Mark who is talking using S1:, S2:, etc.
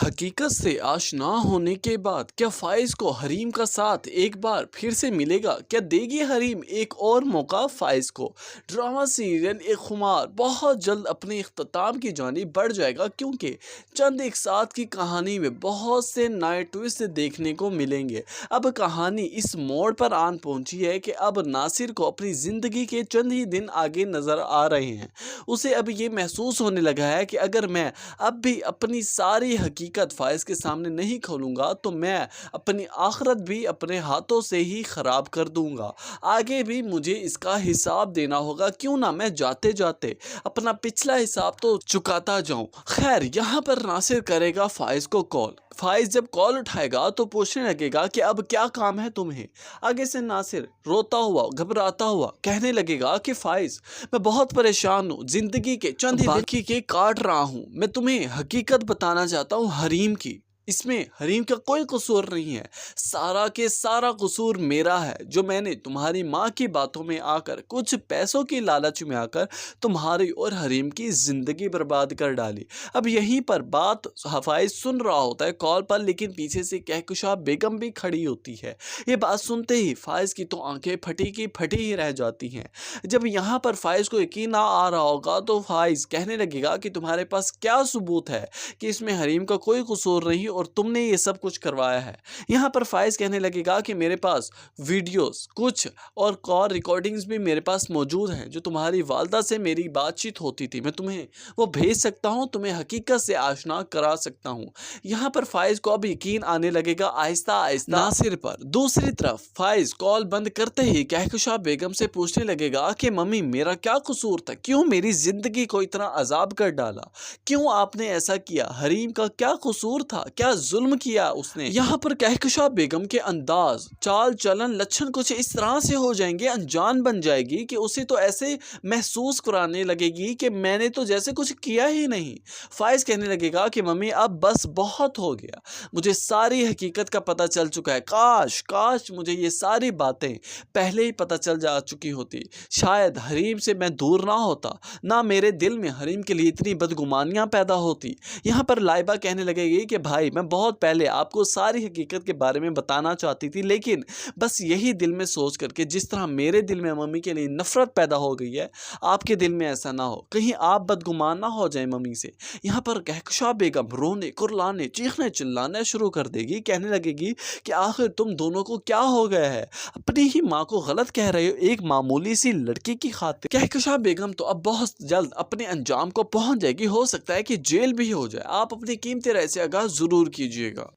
S1: हकीकत से आशना होने के बाद क्या फाइज को हरीम का साथ एक बार फिर से मिलेगा? क्या देगी हरीम एक और मौका फाइज को? ड्रामा सीरियल एक खुमार बहुत जल्द अपने इख्तिताम की जानिब बढ़ जाएगा, क्योंकि चंद एक साथ की कहानी में बहुत से नए ट्विस्ट देखने को मिलेंगे। अब कहानी इस मोड़ पर आन पहुंची है कि अब नासिर को अपनी ज़िंदगी के चंद ही दिन आगे नज़र आ रहे हैं। उसे अब ये महसूस होने लगा है कि अगर मैं अब भी अपनी सारी हकीकत फ़ाइज़ के सामने नहीं खोलूँगा तो मैं अपनी आखिरत भी अपने हाथों से ही ख़राब कर दूँगा। आगे भी मुझे इसका हिसाब देना होगा, क्यों ना मैं जाते जाते अपना पिछला हिसाब तो चुकाता जाऊँ। खैर, यहाँ पर नासिर करेगा फ़ाइज़ को कॉल। फ़ाइज़ जब कॉल उठाएगा तो पूछने लगेगा कि अब क्या काम है तुम्हें। आगे से नासिर रोता हुआ घबराता हुआ कहने लगेगा कि फ़ाइज़, मैं बहुत परेशान हूँ, ज़िंदगी के चंद ही बाकी के काट रहा हूँ। मैं तुम्हें हकीकत बताना चाहता हूँ हरीम की। इसमें हरीम का कोई कसूर नहीं है, सारा के सारा कसूर मेरा है, जो मैंने तुम्हारी माँ की बातों में आकर, कुछ पैसों की लालच में आकर तुम्हारी और हरीम की ज़िंदगी बर्बाद कर डाली। अब यहीं पर बात फ़ाइज़ सुन रहा होता है कॉल पर, लेकिन पीछे से कहकशा बेगम भी खड़ी होती है। ये बात सुनते ही फ़ाइज़ की तो आंखें फटी की फटी ही रह जाती हैं। जब यहाँ पर फ़ाइज़ को यकीन ना आ रहा होगा तो फ़ाइज़ कहने लगेगा कि तुम्हारे पास क्या सबूत है कि इसमें हरीम का कोई कसूर नहीं और तुमने ये सब कुछ करवाया है। यहाँ पर फ़ाइज़ कहने लगेगा कि मेरे पास वीडियोस कुछ और कॉल रिकॉर्डिंग्स भी मेरे पास मौजूद हैं, जो तुम्हारी वालदा से मेरी बातचीत होती थी। मैं तुम्हें वो भेज सकता हूँ, तुम्हें हकीकत से आशना करा सकता हूँ। यहाँ पर फ़ाइज़ को अब यकीन आने लगेगा आहिस्ता आहिस्ता नासिर पर। दूसरी तरफ फ़ाइज़ कॉल बंद करते ही कहकशा बेगम से पूछने लगेगा कि मम्मी, मेरा क्या कसूर था? क्यों मेरी ज़िंदगी को इतना अजाब कर डाला? क्यों आपने ऐसा किया? हरीम का क्या कसूर था? क्या जुल्म किया उसने? यहाँ पर कहकशा बेगम के अंदाज, चाल चलन, लक्षण कुछ इस तरह से हो जाएंगे, अनजान बन जाएगी कि उसे तो ऐसे महसूस कराने लगेगी कि मैंने तो जैसे कुछ किया ही नहीं। फ़ाइज़ कहने लगेगा कि मम्मी, अब बस बहुत हो गया, मुझे सारी हकीकत का पता चल चुका है। काश काश मुझे ये सारी बातें पहले ही पता चल जा चुकी होती। शायद हरीम से मैं दूर ना होता, ना मेरे दिल में हरीम के लिए इतनी बदगुमानियाँ पैदा होती। यहाँ पर लाइबा कहने लगेगी कि भाई, मैं बहुत पहले आपको सारी हकीकत के बारे में बताना चाहती थी, लेकिन बस यही दिल में सोच करके, जिस तरह मेरे दिल में मम्मी के लिए नफ़रत पैदा हो गई है, आपके दिल में ऐसा ना हो, कहीं आप बदगुमान ना हो जाए मम्मी से। यहाँ पर कहकशा बेगम रोने कुरलाने चीखने चिल्लाने शुरू कर देगी, कहने लगेगी कि आखिर तुम दोनों को क्या हो गया है? अपनी ही माँ को गलत कह रहे हो एक मामूली सी लड़की की खातिर। कहकशा बेगम तो अब बहुत जल्द अपने अंजाम को पहुंच जाएगी, हो सकता है कि जेल भी हो जाए। आप अपनी कीमती राय से आगाह ज़रूर कीजिएगा।